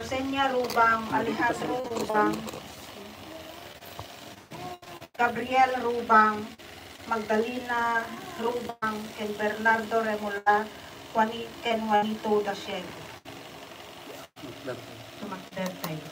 Rosenia Rubang, Alejandro Rubang, Gabriel Rubang, Magdalena Rubang, ken Bernardo Remula, ken Juanito Daciel. Sumakder tayo.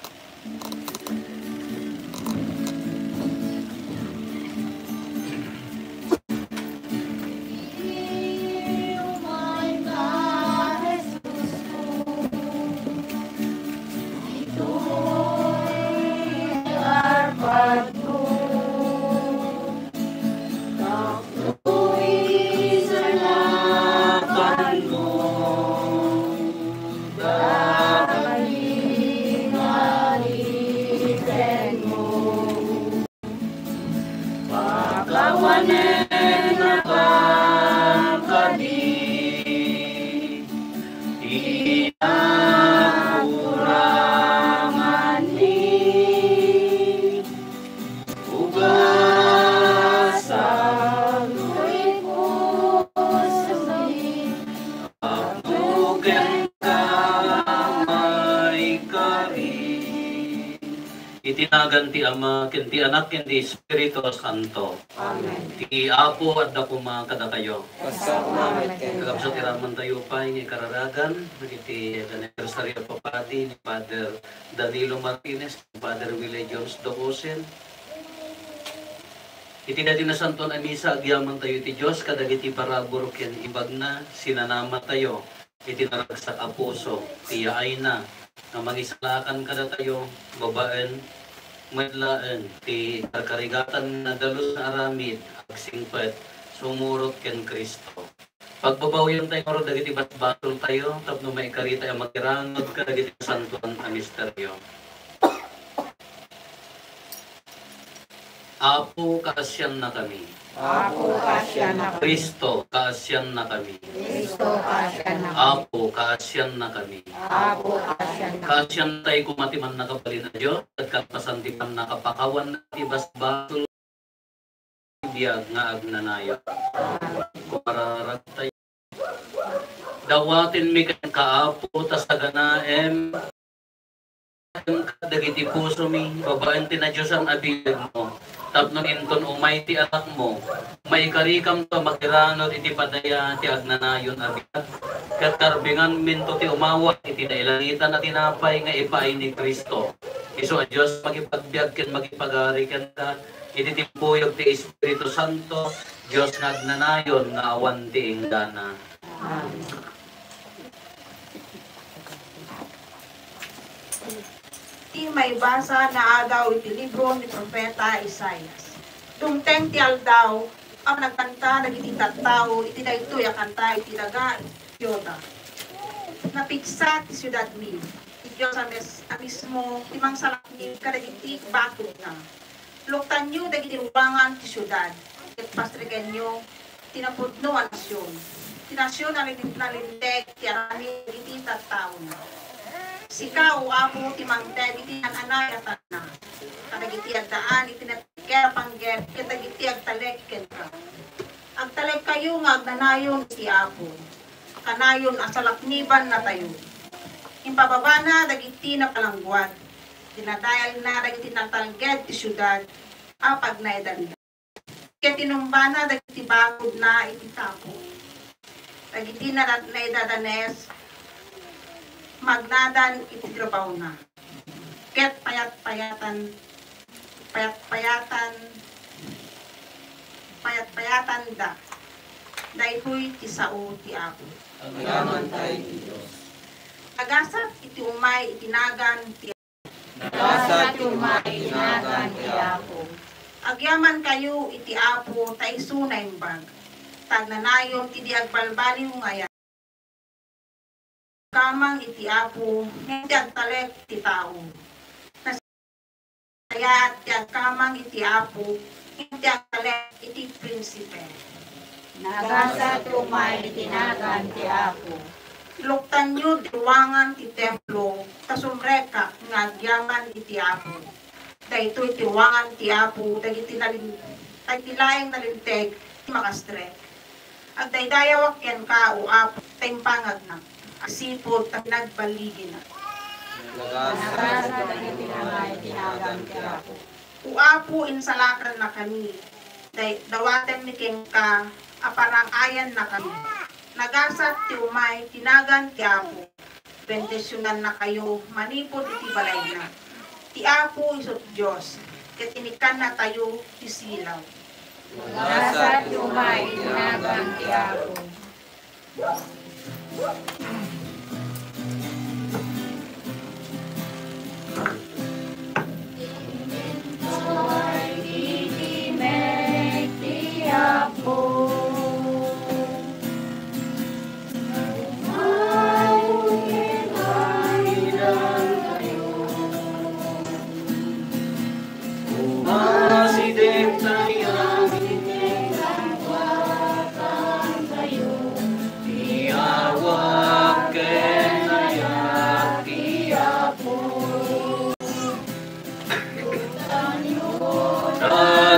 Itinagan ti Ama, ken ti Anak, ken ti Espiritu Santo. Amen. Ti Apo at dakuma kada kayo. Kasamamet ken. Kagabsat iraman tayo pa ng ikararagan. Iti aniversary of Papadi ni Father Danilo Martinez, Father Willie Jones Docosen. Iti dati na santon anisa, agyaman tayo ti Diyos, kadagiti paraburo ken ibag na, sinanama tayo. Iti naragsak apuso, tiyaay na, na mangisalakan kada tayo, babaen, madlaan, ti karkarigatan na dalos na aramid, agsingpet, sumurot ken Kristo. Pagbabawian tayo maro dagiti basbatol tayo, tapno may karita ang magirangod kadagiti santuan a misteryo. Apo kaasyan na kami. Apo kaasyan na kami. Kristo kaasyan na kami. Kristo kaasyan na kami. Apo kaasyan na kami. Apo kaasyan na kami. Kaasyan tayo kumatiman na kapali na Diyos at kapasantipan na kapakawan na ibasbatol biyag nga agnanayo. Kumararag tayo. Dawatin mi kang kaapo tas aganaem dagiti puso mi babaen ti na Diyos ang abilag mo. Tapno inton umay ti anak mo, may karikam to magiranod iti padaya ti agnanayon abiyag. Kat karbingan minto ti umawat iti nailangitan na tinapay nga ipaay ni Kristo. Iso a Diyos magipagbiag ken magipagari ken ka iti timbuyog ti Espiritu Santo, Diyos nga agnanayon nga awan ti ingdana. Ti may basa na agaw iti libro ni Propeta Isaias. Tumteng ti aldaw, ang nagkanta, nagiti tattao, iti daytoy a kanta, iti daga, Yoda. Napigsa ti siyudad mi, ti Diyos a mismo, ti mangsalakni, kadagiti bakod na. Luktan nyo, dagiti rubangan ti siyudad, at pastrigan nyo, tinapudno ang nasyon. Ti nasyon na nalindeg, ti arami, iti tattao na. Sika o amo ti mangdeg iti ananay at na. Kadagiti agdaan iti natikera panggep, kadagiti agtalek kenka. Agtalek kayo nga agnanayon iti apo. Kanayon asalakniban na tayo. Impababa na dagiti na palangguat. Dinadayal na dagiti natalged ti syudad. Apag na edalda. Kaya tinumba na dagiti bakod na iti tapo. Dagiti na edadanes magnadan iti trabaho na. Ket payat-payatan da. Daytoy ti sao ti Apo. Agyaman tayo ti Diyos. Agasat iti umay itinagan ti Agasat umay itinagan ti Apo. Agyaman kayo iti Apo ta isu na imbag. Tagnanayon ti di agbalbali mo ngayon. Kamang iti Apo, hindi agtalek ti tao. Kaya ti agkamang iti Apo, hindi agtalek iti prinsipe. Nagasat umay itinagan ti Apo. Luktan nyo diwangan ti templo, tasumreka nga agyaman iti Apo. Daytoy tiwangan ti Apo, dagiti laeng nalinteg, makastrek. Agdaydayawak ken ka o Apo, tayong pangag na. Asipod ang nagbaligi na. Nagasa dagiti umay tinagan ti Apo. Uapo insalakan na kami. Dawaten ni King ka, aparang ayan na kami. Nagasat ti umay, tinagan ti Apo. Bendisyonan na kayo, manipod iti balay na. Ti Apo isot Diyos, ket inikan na tayo ti silaw. Nagasa ti umay tinagan ti Apo.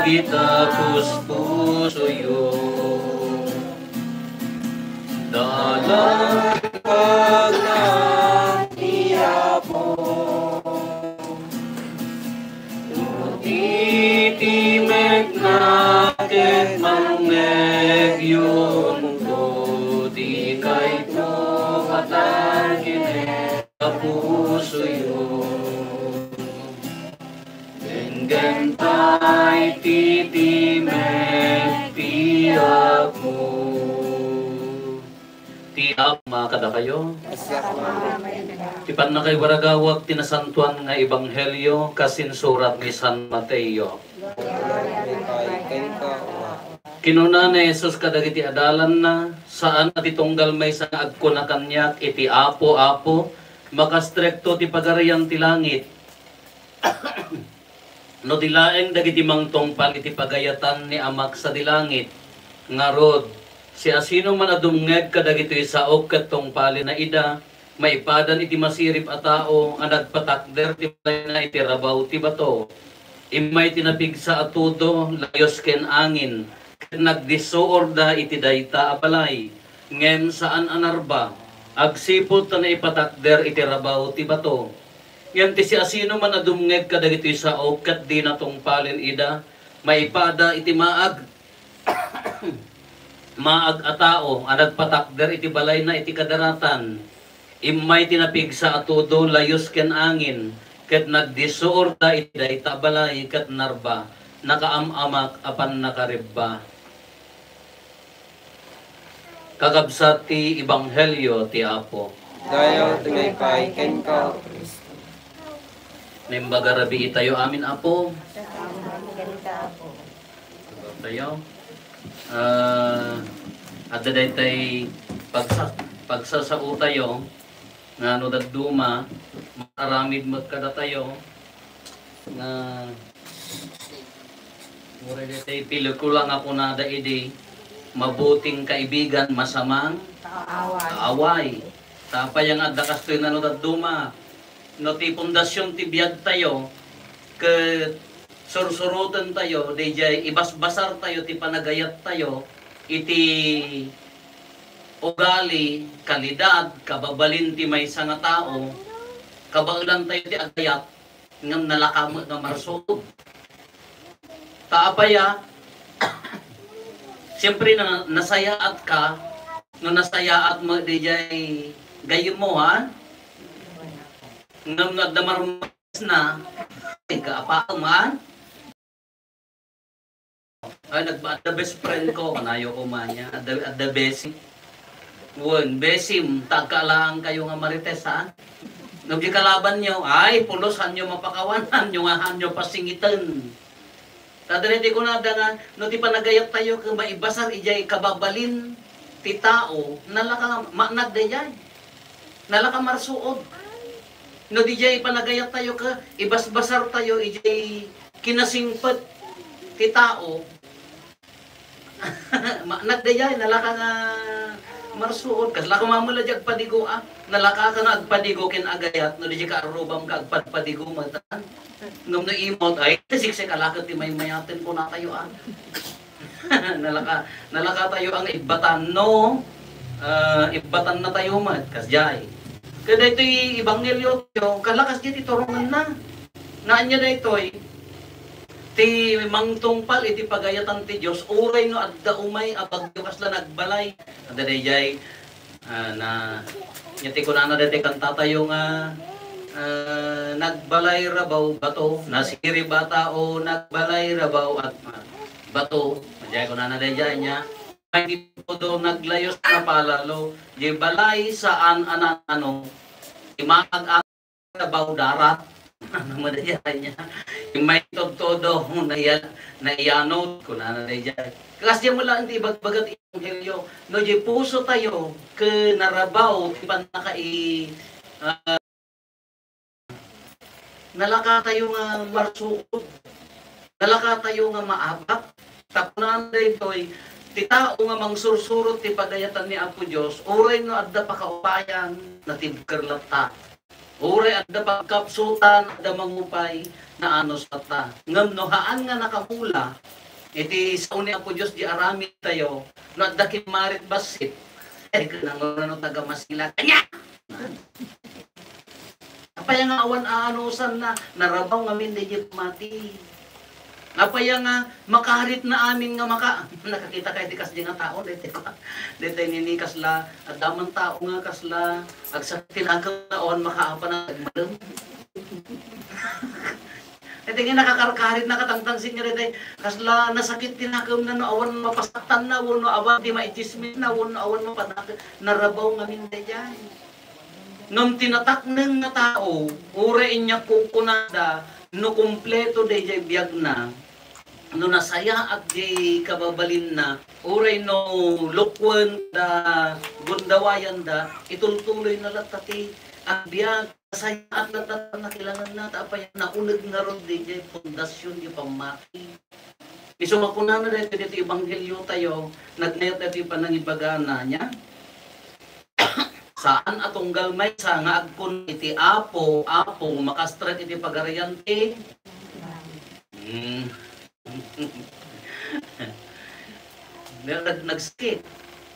Kita puspuso yun dalam pagkatiapo itimek na ket mangeg yun ko di kay ko patagin puso yun gentay titimek tiapo. Tiap mga kada kayo. Tipan na kay waragawag tinasantuan nga ebanghelyo kasin surat ni San Mateo. Kinuna ni Jesus kadagiti adalan na saan at itunggal may sa agko na kanyak iti apo makastrekto ti pagarian ti langit. No dilaeng dagiti mangtongpal iti pagayatan ni amak sa dilangit nga rod si asino man adumngeg kadagiti saok ket tongpalin na ida maipadan iti masirip a tao ang nagpatakder ti na iti rabaw ti bato imay tinapigsa a tudo layos ken angin ket nagdisoorda iti dayta a balay ngem saan anarba agsipot na ipatakder iti rabaw ti bato. Yan ti si asino man adumngeg kadagiti sa ket di natong palin ida maipada iti maag maag a tao ang nagpatakder iti balay na iti kadaratan imay tinapigsa atudo layos ken angin ket nagdisoorda iti dayta balay ket narba nakaamamak apan nakaribba. Kakabsat ti ebanghelyo ti Apo. Dayo tinaypay ken ka Kristo. Membaga rabi itayo amin Apo. Tayo. Adda daytay pagsasao tayo nga no daduma makaramid magkada tayo nga mura daytay pelikula nga kunada idi mabuting kaibigan masamang kaaway. Tapay ang adda kastoy na no daduma no ti pundasyon ti biyag tayo ke sursurutan tayo DJ ibasbasar tayo ti panagayat tayo iti ugali kalidad kababalin ti may nga tao kabaulan tayo ti agayat ngam nalakamot nga marsod taapaya siyempre na nasayaat ka no nasayaat mo DJ gayem mo ha ngam nagdamarmas na kaapang man ay nagba-the best friend ko kanayo ko manya at the best won besim tagkalaan kayo nga marites ha nagdi kalaban nyo ay pulos hanyo mapakawanan nyo nga hanyo pasingitan tadrete ko na nga no ti panagayat tayo kung maibasar ijay kababalin ti tao nalaka manag dayay nalaka marsuod no DJ panagayat tayo ka ibasbasar tayo ijay kinasingpet ti tao nagdayay nalaka nga marsuod kas laka mamula jag padigo nalaka ka nga agpadigo ken agayat no DJ ka arubam ka agpadigo matan ngam no imot ay siksik alakad ti maymayaten ko na tayo nalaka tayo ang ibatan no ibatan na tayo mat kas jay Kaya ito'y Ebanghelyo, kalakas dito turungan na. Naanya na ito'y, ti mangtungpal iti pagayatan ti Dios uray no adda umay abagyo kasla nagbalay adda dayay na nyati ko na dati kantata yung nagbalay rabaw bato nasiri bata o nagbalay rabaw at bato dayay ko na dayay niya ay do naglayos na palalo di balay saan ano imag rabaw darat ano madaya niya yung may todo na iyanod ko na dyan kasi mo lang di bagbagat Ebanghelyo no di puso tayo ke narabaw iban nakai nalaka tayo nga marsukod nalaka tayo nga maabak tapunan ditoy ti tao nga mangsursurot ti pagayatan ni Apo Dios uray no adda pa kaupayan na tibkerlata uray adda pagkapsutan adda mangupay na anos ta ngam no haan nga nakamula iti sa uni Apo Dios di arami tayo no adda kimarit basit kanang no taga masila kanya apaya nga awan aanusan na narabaw ngamin di mati apaya nga makaharit na amin nga nakakita kay di kas di nga tao dito ninikas la at damang tao nga kasla agsakitin ang kaon makaapa na nagmalong ito nga nakakarkarit na katangtang sinya rin kasla nasakit tinakam na no awan mapasaktan na wano awan di maichismin na wano awan mapanak narabaw ngamin di dyan nung tinatak ng nga tao ure inya kukunada no kumpleto di dyan biyag na no nasaya at di kababalin na uray no lukwan da gundawayan da itultuloy na latati ang biyag nasaya at latatan na kailangan na tapay naunag nga ron di jay pundasyon di pamaki iso makunan na dito dito Ebanghelyo tayo nagnayot dito pa ng ibagana niya saan atong galmay sa nga agkon iti apo makastret iti pagarayante nagskit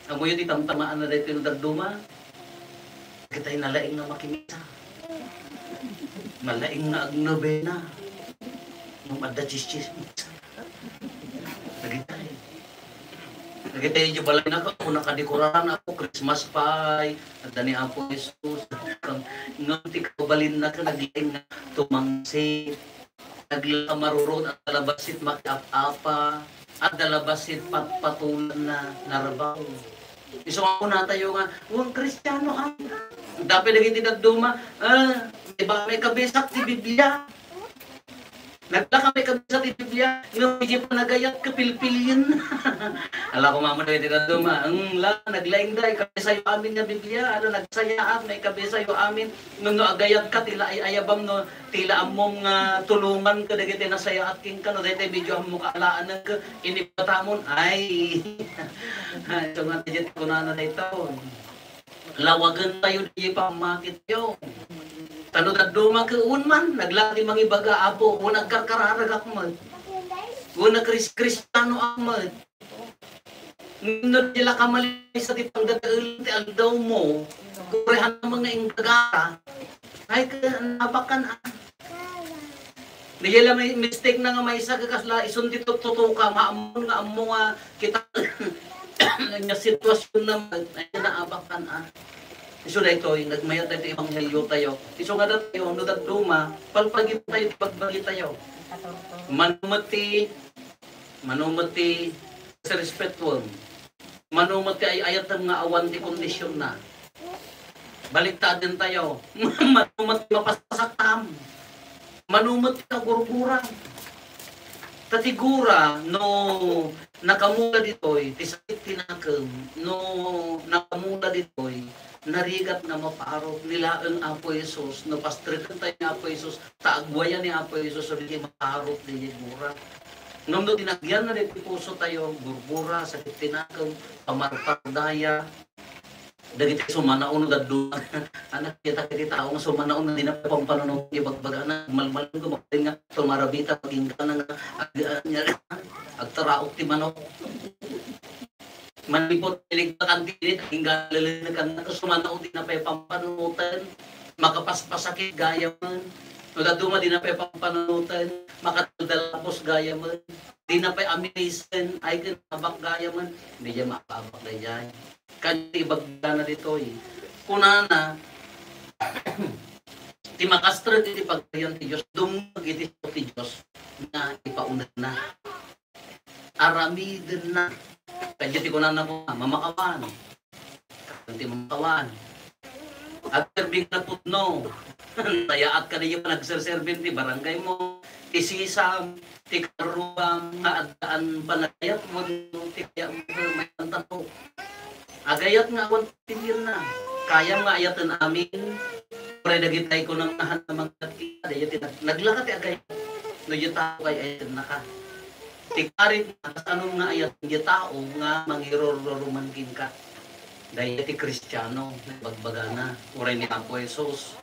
amo yun itamtamaan na dahil tinudagduma kita'y nalaing na makinisa malaing na agnobena nung adda chis nagitay yung balay na ako nakadikuran ako Christmas pie at ni Apo Jesus ngunti kabalin na ka naglaing na tumangsit nagla marurod at dalabasit makiap-apa at dalabasit patpatulan na narabaw. Iso ako na tayo nga, huwag Kristiyano ha. Dapat naging tinagduma, diba may kabisak ti Biblia. Nagla kami kabisak ti Biblia, yung hindi pa nagayat kapilpilin. Ala ko mama na yung tinagduma, naglaing day, kabisayo amin na Biblia, nagsayaan, may kabisayo amin, nung agayat ka, tila ay ayabam no, tila among tulungan ka, dagiti nasaya at king ka, no, dahil medyo ang mukaalaan ng inipatamon, ay, so nga tijit ko na ito, lawagan tayo di pamakit yun. Tanong nagduma ka unman, naglati mga ibaga apo, o nagkarkararag akmad, o nagkristano akmad, ngunod nila kamali sa tipang dadaul ti aldaw mo, kurehan ng mga ingagara, ay nabakan Niyala may mistake na nga may isa kakasla isundi tutuka maamon nga amo nga kita nga sitwasyon na naabakan Iso na ito, nagmayat tayo Ebanghelyo tayo. Iso nga tayo, no duma, palpagit tayo, pagbagi tayo. Manumati, sa respectful. Manumati ay ayat ng nga awan di kondisyon na. Baliktad din tayo. Manumati mapasaktam. Manumati ka gurgura. Tatigura, no nakamula ditoy, tisakit tinakam, no nakamula ditoy, narigat na mapaarok nila ang Apo Jesus, no pastrikan tayo ni Apo Jesus, taagwayan ni Apo Jesus, so hindi mapaarok din yung gura. Nung no tinagyan na rin puso tayo, gurgura, sakit tinakam, pamarpardaya, dagiti sumanaon nga doon anak kita kiti tao nga sumanaon nga dinapang panunong ibagbaga na malmalan ko magting nga tumarabita paging ka nga agtaraok ti manok manipot ilig na kantinit, hingga lalinakan na kasumanaw din na pa pampanunutan, makapaspasakit gaya man, madaduma din na pa pampanunutan, makatudalapos gaya man, di na pa amazing, ay kinabak gaya man, hindi niya makabak na yan. Kanya ibagda na dito eh. Kunana, ti makastra ti pagkayan ti Diyos, dumag iti ti Diyos na ipaunad na. Aramidin na. Kaya ti kunana ko na, mamakawan. Kanti mamakawan. At terbing na putno. Tayaat ka na yung nagserservin ti barangay mo. Ti sisam, ti karuang, nga adaan panayat mo, ti kaya mo may tanto. Agayat nga awan tingin na. Kaya nga ayatan amin. Pre nagitay ko ng nahan na mga kita. Naglakat ay agayat. No yung tao ay ayatan na ka. Tikarin na, anong nga ayat yung tao nga mangirororumangkin ka. Dahil ti Kristiyano, nagbagbaga na. Uray ni Apo Jesus.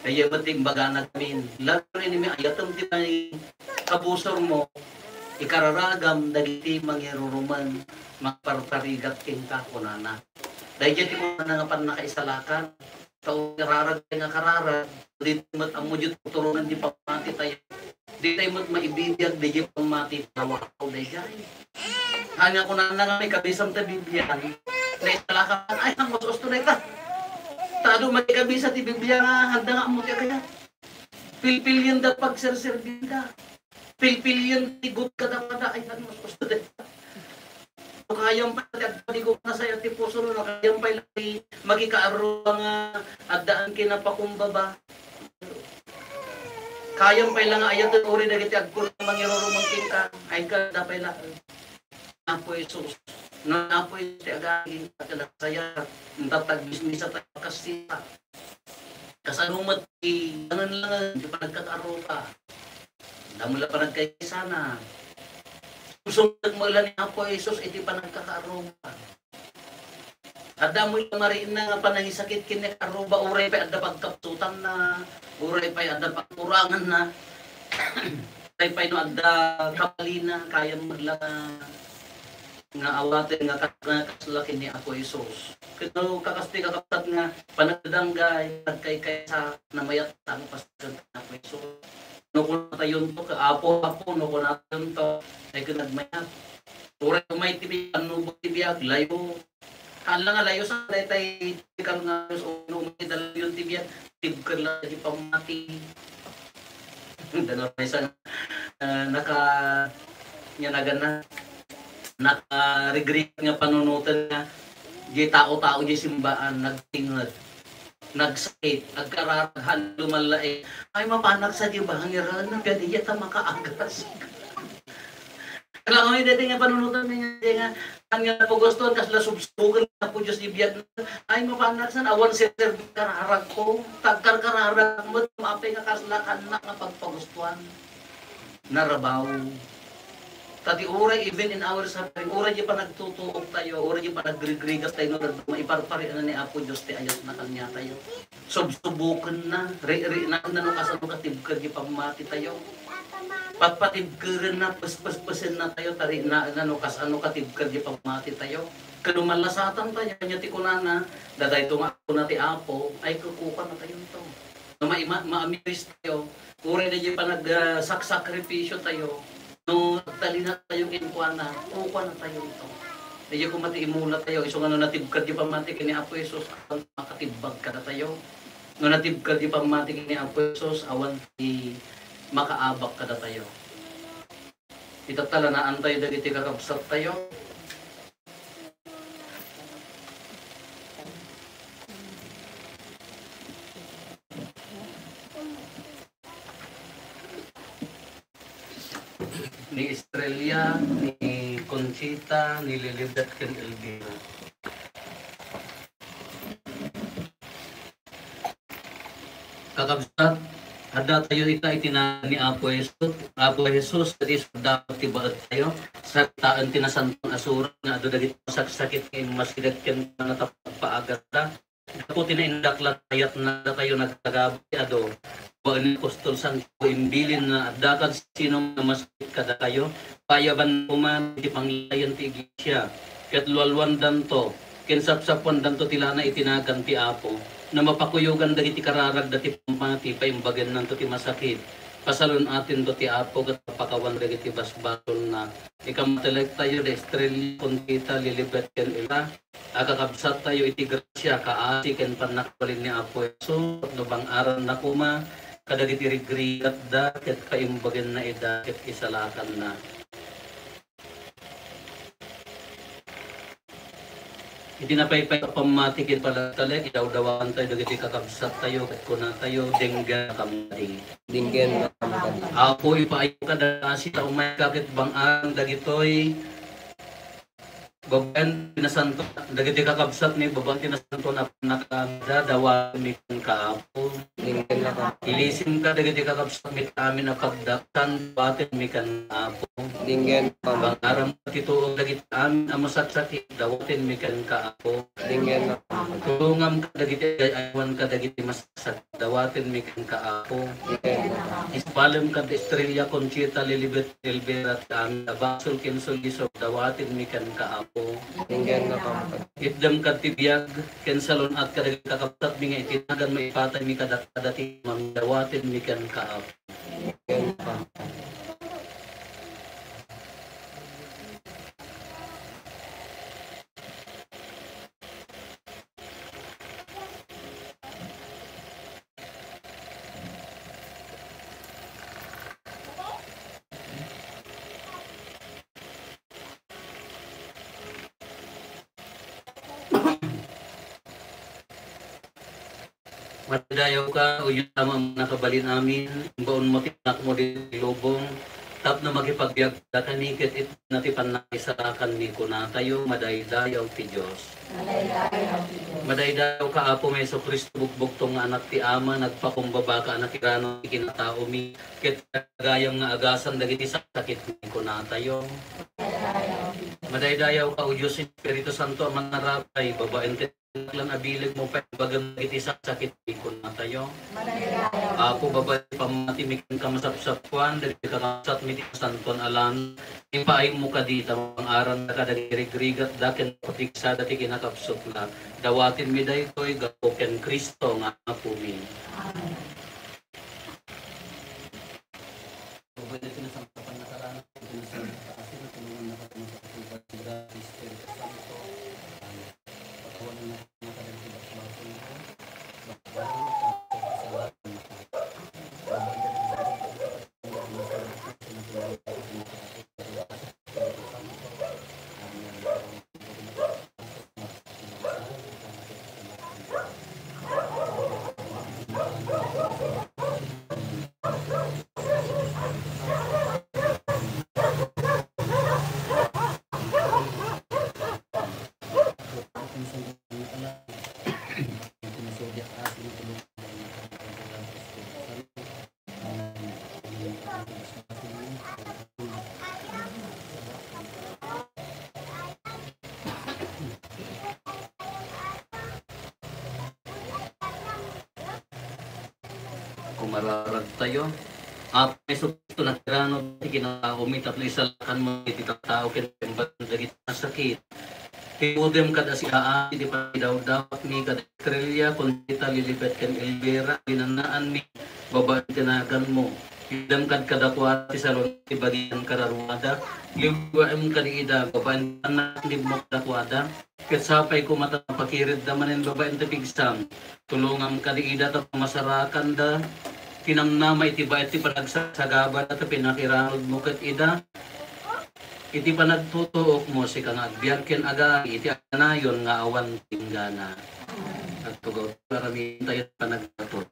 Kaya ba't baga na kami? Lalo rin may ayatan ti kabusor mo. Ikararagam, dagiti mangiroroman. Magparparigat king ka, kunana. Dahil dyan ko na nga pan nakaisalakan. Taong kararag nga kararag. Dito mat amo dyan tuturunan di pamati tayo. Di tayo mat maibibiyag di dyan pamati tawakaw na dyan. Hanya ko na nga may kabisam ta Biblia. Naisalakan, ay ang mas gusto na ita. Tado may kabisa ti Biblia nga, handa nga mo tiya kaya. Pilpil yun da pagserservin ka. Pilpil yun tigot ka da kada, ay ang mas gusto na ita. Kayang pa di ko na sayo ti puso no kayang pa lagi magikaaro nga addaan kinapakumbaba kayang pa lang ayat uri dagiti agkul mangirorumangkin ka ay ka dapay la Apo Jesus na Apo ti agagin at saya tatag bismisa ta kasita kasanumat ti langan di pa nagkakaaro ka damula pa nagkay sana susunod mo lang ni Apo Jesus, iti pa nagkakaruba. Ada mo yung mariin na nga panangisakit kinekaruba, uray pa ada pagkapsutan na, uray pa ada pagkurangan na, uray pa no ada kapalina, kaya maglang nga awatin nga kaslaki ni Apo Jesus. Kito kakasti kakaptat nga panagdanggay, nagkay sa namayat ang pasagan ni Apo Jesus. No kung natayon to, kaapo no kung natayon to, ay kunagmayat. Uray may tibi, ano ba tibiyag, layo. Hala nga layo sa tay tikal nga, no may dalaw yung tibiyag, tibkal lang di pamati. Dano may sa naka-regret nga panunutan nga, di tao-tao di simbaan, nagtingad. Nagsakit, agkararaghan, lumalae, ay mapanak sa diba, hangiran na, kaya di yata makaagas. Kailangan mo yung dati nga panunutan niya nga, hanggang na po gusto, kasla subsugan na po Diyos ibiyag na, ay mapanak sa awan si Sir kararag ko, tagkar-kararag mo, mapay nga kaslakan na nga pagpagustuhan. Narabaw. Tati uray, even in our suffering, uray di pa nagtutuog tayo, uray di pa naggrigrigas tayo, maiparpari na ni Apo Diyos, ti ayos na kanya tayo. Subsubukan na, na kasano katibkar di pamati tayo. Patpatibkaran na, paspasin na tayo, tari na kasano katibkar di pamati tayo. Kanumalasatan tayo, kanya ti kunana, daday tumako na ti Apo, ay kukuka na tayo ito. Ma-amiris tayo, uray na di pa nagsakripisyo tayo. No, tali na tayo kinukuha na, kukuha na tayo ito. Hindi ko matiimula tayo, iso nga no natibkad di pamati kini Apo Jesus, awan makatibag ka na tayo. No natibkad di pamati kini Apo Jesus, awan di makaabak ka na tayo. Itatala na antay dagiti kakabsat tayo. Ni Estrella, ni Conchita, ni Lilibet, ken Elvira. Kakabsat, ada tayo ita itinaan ni Apo Jesus. Apo Jesus, kadi sa dapat tibaat tayo. Sa taan tinasantong asura nga ado dagiti sakit kay masidat ken mga tapagpaagat da. Ako tinaindaklat ayat na tayo nagtagabi ado. Buwan Apostol Santo imbilin na dakan sino na masakit kada kayo, payaban puman di panglayan ti iglesia. ket lualwan danto ken sapsapuan danto tilana itinagan ti Apo na mapakuyugan dagiti kararag dati pamati paimbagan nanto ti masakit pasalon atin do ti Apo ket pakawan dagiti basbaton na ikamatelek tayo de estrella kontita lilibet ken ila akakabsat tayo iti grasya kaasi ken panakbalin ni Apo so no bang aran na kuma kadagiti rigrigat da ket kaimbagan na ida ket isalakan na itinapaypay pamatikin pala talag idaw-dawan tayo dagiti kakabsat tayo ket kuna tayo dengga kamati Dinggen na kamaganda. ako ipaayo kada sita umay kakit bang ang dagitoy babaen pinasanto dagiti kakabsat ni babaen pinasanto na nakada dawa mi kaapo Dinggen na kamaganda. ilisim ka dagiti kakabsat mi amin na pagdaktan batin mi kan apo Dinggen na kamaganda. bangaram tituog dagiti amin amasaksak dawatin mi kan kaapo Dinggen na kamaganda. tulungam ka dagiti aywan ka dagiti masaksak dawatin mi kan kaapo Dinggen na kamaganda. Ispalem ka di Estrella Conchita Lilibet Elberat kami abasol kinsul isog dawatin mi kan kaapo Dinggen na kamaganda. idem ka tibiyag ken salon at kadagiti kakabsat mi nga itinagan maipatay mi kadati dawatin mi kan kaapo Dinggen na kamaganda. Madayaw ka o yun tama ang nakabalin namin baon mo tinak mo din lubong tap na magipagbiag da kanikit it natipan na isarakan ni kunatayo madaydayaw ti Diyos. Madaydayaw ka apo may so Kristo bugbog tong anak ti ama nagpakumbaba ka anak irano kinatao mi ket gayam nga agasan dagiti sakit ni kunatayo. Madaydayaw ka o Diyos Espiritu Santo manarapay babaen ket lang abilig mo pa bagang iti sakit ni kunatayo. Ako babay pamati ka masapsapuan dari kakasat mi ti santon alan ipaay mo ka dita ang aran na kadagirigrigat daken patiksa dati kinakapsot na dawatin mi daytoy gapoken Kristo nga apumi. Kumararag tayo. May susto na tirano kinakaumi tapos isalakan mo iti tao kinimbat dagiti sakit. Himudem kada si aati di pa daw mi kada Estrella Conchita Lilibet ken Elvera dinanaan mi babae tinagan mo. Idam kad kadakwa ti salon ti bagian kararwada. Liwaem kanida babae anak di mo kadakwada. Ket sapay ko mata pakirid da manen babae ti pigsam. Tulungam kanida ta masarakan da tinamnama iti ba iti panagsagaban at pinakiranod mo ket ida iti panagtutuok mo si kang agbiyan aga iti anayon nga awan tinggana at tugaw parami tayo panagtatut.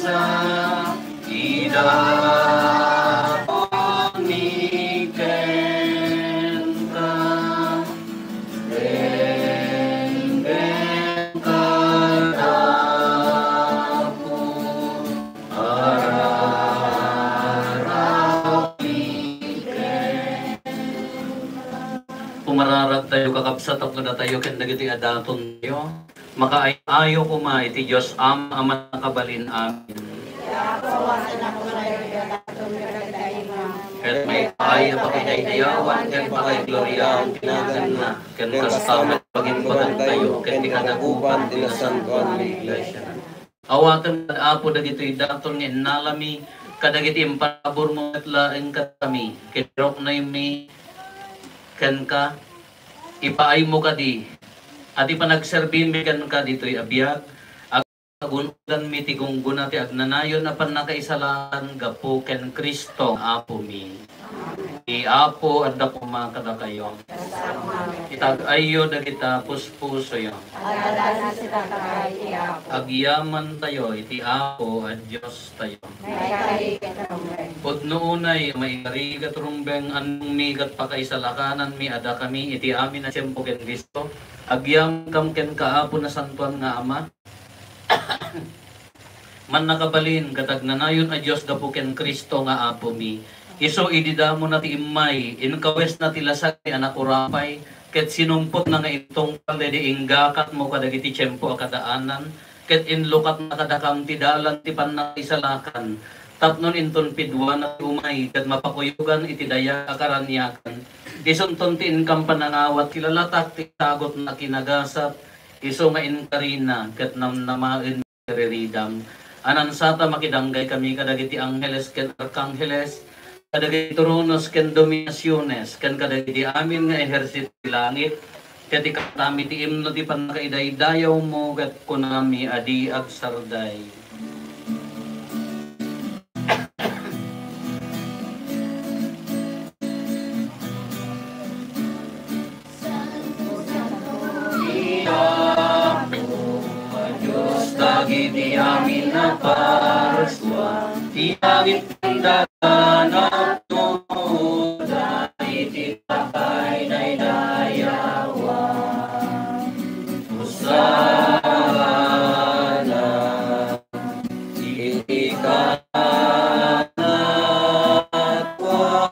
sa idapon ni Kenta, Beng kadapo, ararap ni pumararag tayo kakapsatok na tayo kanda giti adaton tayo. Makaayo ko ma iti Diyos ama nakabalin amin. Ket may paaya pa kinaidayawan ken pakaiglorya ang pinagan na ken kastamet pagimbagan tayo ken ti kadagupan ti nasantuan ni Iglesia. Awatan apo dagitoy daton nga nalami kadagiti impabor mo at laeng kami ket rok na mi ken ka ipaay mo kadi at ipanagserbin mi kan ka dito'y abiyag agunugan mi ti gungguna ti agnanayon na panakaisalahan gapo ken Kristo apo mi. Ti apo adda kumakada kayo. Itag-ayo dagita puspuso yo. Agyaman tayo iti apo at Diyos tayo. Pudno unay maikari katrumbeng anong mi kat pakaisalakanan mi ada kami iti amin na siyempo ken Kristo. Agyam kam ken kaapo na santuan nga ama. Man nakabalin katagnanayon a Dios gapo ken Kristo nga apo mi. Iso ididamo na ti imay inkawes na ti lasag ti anak urapay ket sinumpot na nga itong paledi inggakat mo kadagiti tiempo a kadaanan ket inlukat na kadakam ti dalan ti pannaisalakan tapnon inton pidwa na umay ket mapakuyugan iti daya akaranyakan. Isunton ti inkam panangawat kilalatak ti tagot na kinagasat iso nga inkarina ket namnamaen reridam anan sata makidanggay kami kadagiti angheles ken arkangheles kadagiti tronos ken dominasyones ken kadagiti amin nga ehersito ti langit ket ikatami ti imno ti panakaidaydayaw mo ket kunami adi agsarday. Dagiti amin na paraswa, ti langit dagan at tuod, dahiti takay na idayawan. Usana, iti kanat wang,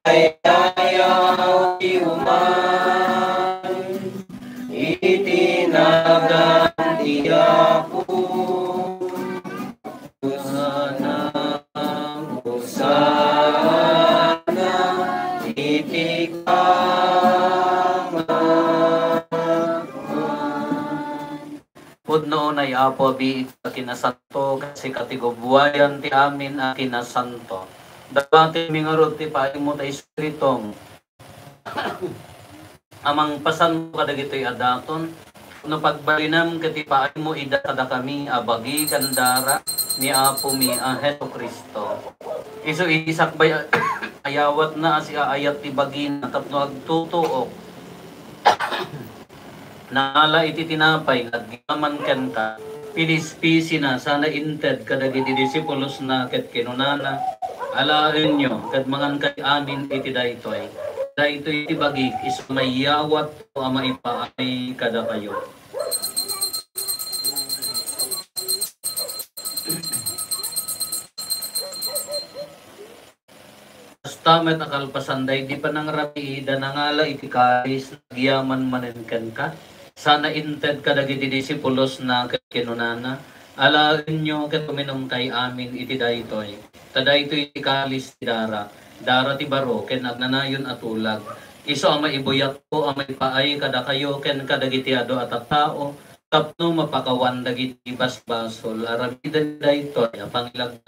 mayayaw ti uman, itinaganti ako sana itikama pudno na apo bi kinasanto kasi katigubwayan ti amin a kinasanto dati mingarod ti paimo ta espiritong amang pasan mo kadagitoy adaton no pagbalinam katipaay mo ida kada kami abagi kandara ni apo mi ang Heso Kristo. Isu isakbay ayawat na si ayat ti bagin tapno agtutuok. Nala iti tinapay agyaman ken ka pinispisi na sana inted kadagiti disipulos na ket kinunana alaen nyo ket mangan kay amin iti daytoy. Dahito iti bagig is mayawat o maipaay kada kayo. Tamet akalpasanday di pa nang rapi danangala iti karis nagyaman manenken ka sana inted kadagiti disipulos na kinunana alaen nyo ket uminom kay amin iti daytoy tadayto iti kalis ti dara ti baro ken agnanayon at ulag iso ang maibuyat ko ang maipaay kada kayo ken kadagiti ado at tao tapno mapakawan dagiti basbasol aramidan daytoy a pangilag.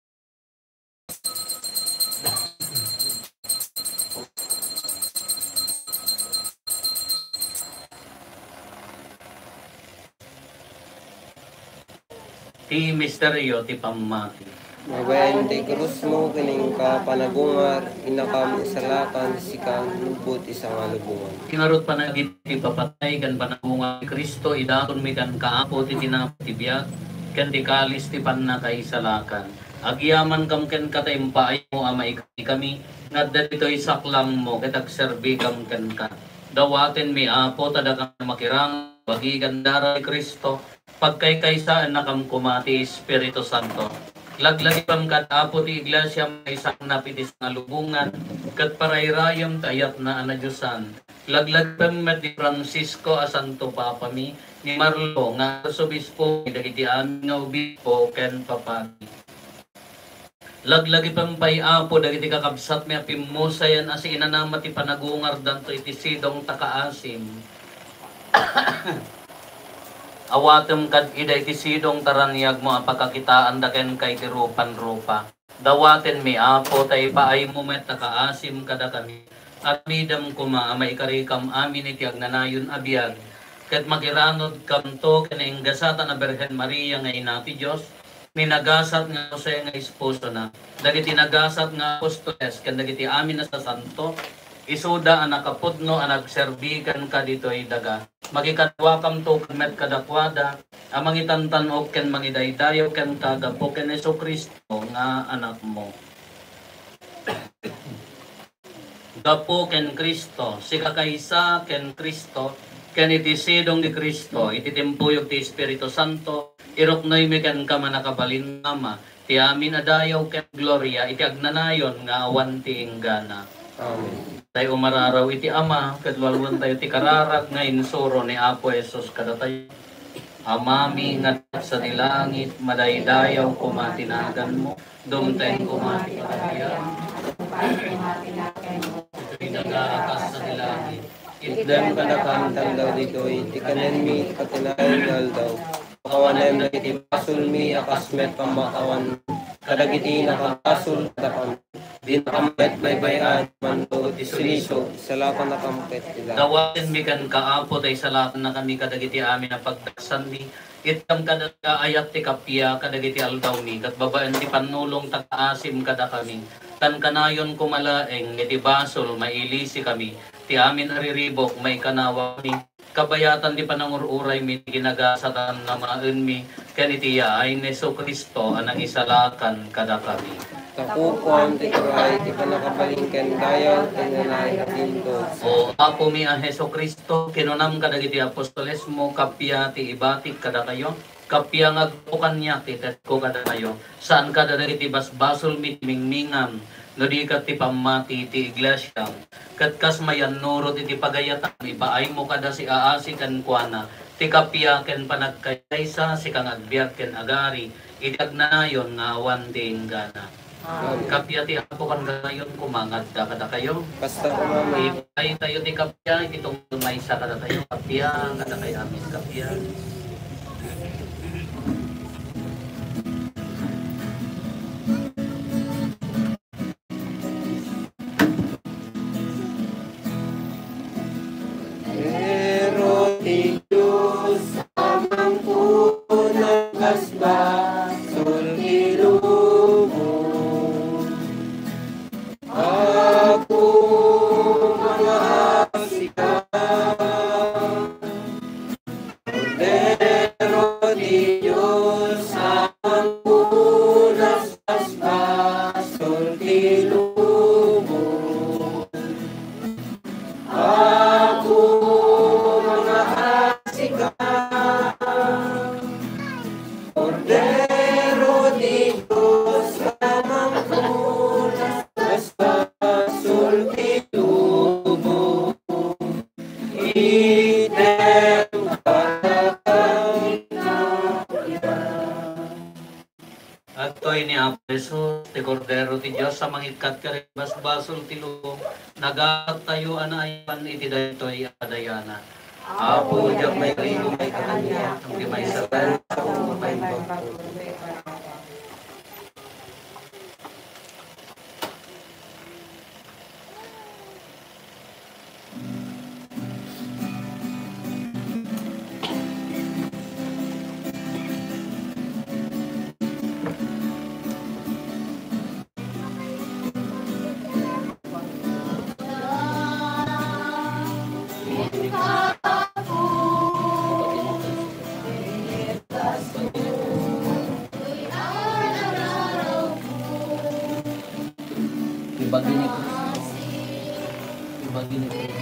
Ti misteryo ti pamati. Mabayan ti krus mo kining ka panagungar, inakam isalakan, sikang lubot isang alubungan. Kinarot pa nagiti papatay kan panagunga ni Kristo, idakon mi kan kaapo ti tinapatibiyag, kan ti kalis ti panna kaisalakan. Agyaman kam ken kataimpaay mo amay kami, nga dito'y saklang mo, kitag serbi kam ken ka. Dawaten mi apo, tadakang makirang, bagigan dara ni Kristo, pagkaykaysaan na kam kumati Espiritu Santo. Laglagi pam kat apo ti iglesia may saknap iti nga lubungan, kat parayrayam tayat na anadyosan. Laglag pam met ni Francisco a Santo Papa mi, ni Marlo nga arsobispo, dagiti amin nga obispo ken papani. Laglagi pam pay apo dagiti kakabsat mi apimusayan as inanama ti panagungar danto iti sidong takaasim. Awatem kad iday ti sidong taranyag mo ang pagkakitaan da ken kay ti rupan-rupa. Dawaten mi apo tay paay mo met takaasim kada kami. At midam kuma amay karikam amin iti agnanayon abiyag. Ket makiranod kam to ken inggasata na Birhen Maria nga ina ti Dios. Ninagasat nga Jose nga esposo na. Dagiti nagasat nga apostoles ken dagiti amin na sa santo. Isuda ang nakapudno ang nagserbigan ka dito'y daga. Magikadwa kam to met kadakwada, ang mangitantanog ken mangidaydayaw ken kagapo ken Hesus Kristo nga anak mo. Gapo ken Kristo, si kakaysa ken Kristo, ken iti sidong ni Kristo, iti timpuyog ti Espiritu Santo, iruknoy mi ken ka manakabalin mama, ti amin adayaw ken gloria, iti agnanayon nga awan ti inggana. Amen. Tayo umararaw iti Ama, kadwalwan tayo ti kararag nga insuro ni Apo Jesus kada tayo. Amami nga sa tilangit, madaydayaw kumatinagan mo, dumteng kumati katayan. Ito'y nag-aakas sa tilangit. Itdan kadakam tandaw dito'y, tikanen mi katinayan ngaldaw. Pakawanem na iti pasul mi, akasmet pamakawan, kadagiti nakapasul kadakam. Di nakamet baybayan, manto isriso, salapan nakampet ila. Dawatin mi kan kaapo tay salakan na kami kadagiti amin na pagdaksan mi. Itam kada ayat ti kapya kadagiti aldaw mi. Kat babaan ti panulong takaasim kada kami. Tan kanayon kumalaeng iti basol mailisi kami. Ti amin ariribok may kanawa mi. Kabayatan di panangururay mi ginagasatan na maen mi. Ken itiya ay Hesus Kristo anang isalakan kada kami. Takukuan ti kuray, ti panakabalingken dayaw, tinanay katinto. O apo mi ang Hesus Kristo, kinunam kadagiti apostoles mo, kapya ti ibatik kada kayo, kapya ngagpukan niya ti tetko kada kayo, saan kada dagiti basbasol mi mingmingam, no di kat ti pamati ti iglesia, kat kas mayan nurot iti pagayatan, ibaay mo kada si aasi kan kuana, ti kapya ken panagkaysa, si kang agbiag ken agari, idagnanayon nga awan ti inggana. Kapya ti apo kan gayon kumangad da kada kayo. Basta umamay. Ay tayo ti kapya itong may sa kada tayo kapya kada kay amin kapya. Pero ti Diyos amang punang kasba, sulhilumo. Ako mga asika, pero ti Diyos amang punang kasba, sulhilumo. Ako mga asika, Cordero di Diyos amang punas basta sultilubo. Item At to'y ni Apo Jesus, ti Cordero ti Diyos sa mangikat ka rin basbasol ti lubo, nagat tayo anayan iti daytoy adayana. Apo diyak may kaligo may kakanya, ang di may saban, ako may bagpo. Ibagin ni Kristo. Ibagin ni Kristo.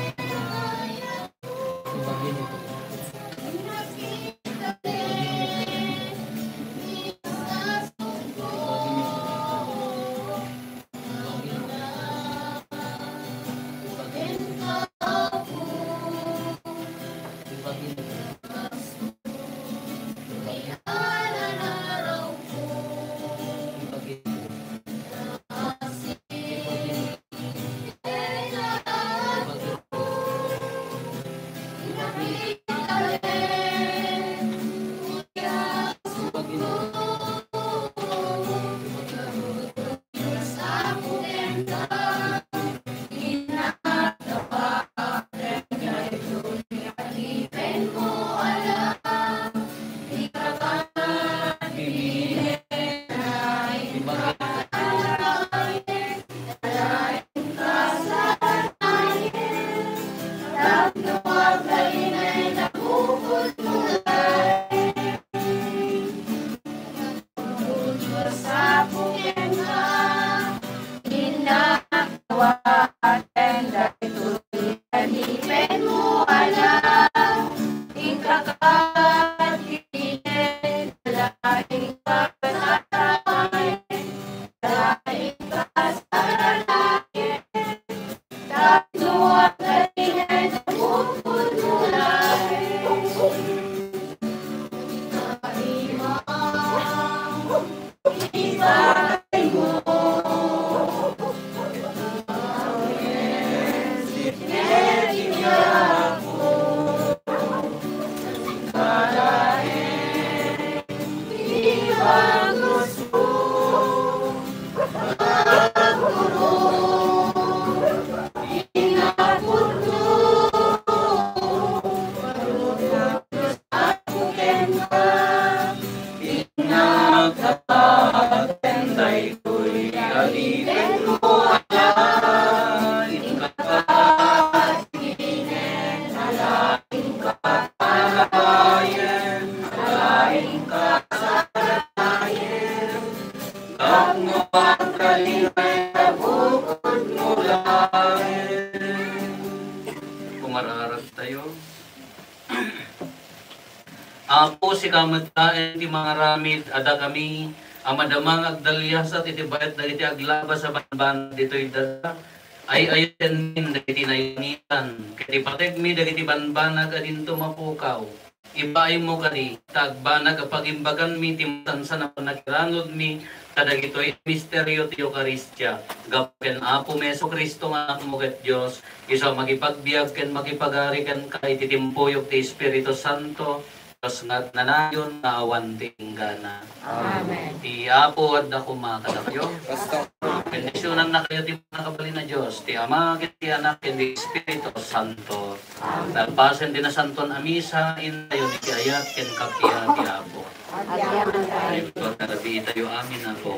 Ibagin ni Kristo. Pumararag tayo. Apo si kamadtaan ti mga ramid ada kami amadamang agdalyas at itibayat na iti aglaba sa banban dito'y dada ay ayan min dagiti nayunitan kiti pategmi dagiti banbanag adinto mapukaw ibaay mo kani tagbanag kapag imbagan mi timtansa na nakiranod mi kadagito'y misteryo ti Eukaristya gapen Apo Meso Kristo nga mo ket Dios iso magipagbiag ken makipagari ken kay titimpoyog ti Espiritu Santo Diyos nga nanayon na awan tinggana. Amen. Ti Apo at ako makakada kayo. Basta. Bendisyonan na kayo ti mga kabali na Diyos. Ti Ama, ti Anak, ti Espiritu Santo. Nagpasen din na Santon Amisa, inayon ti Ayat, ken kapya ti Apo. At yaman tayo. Ito, nagabi tayo amin ako.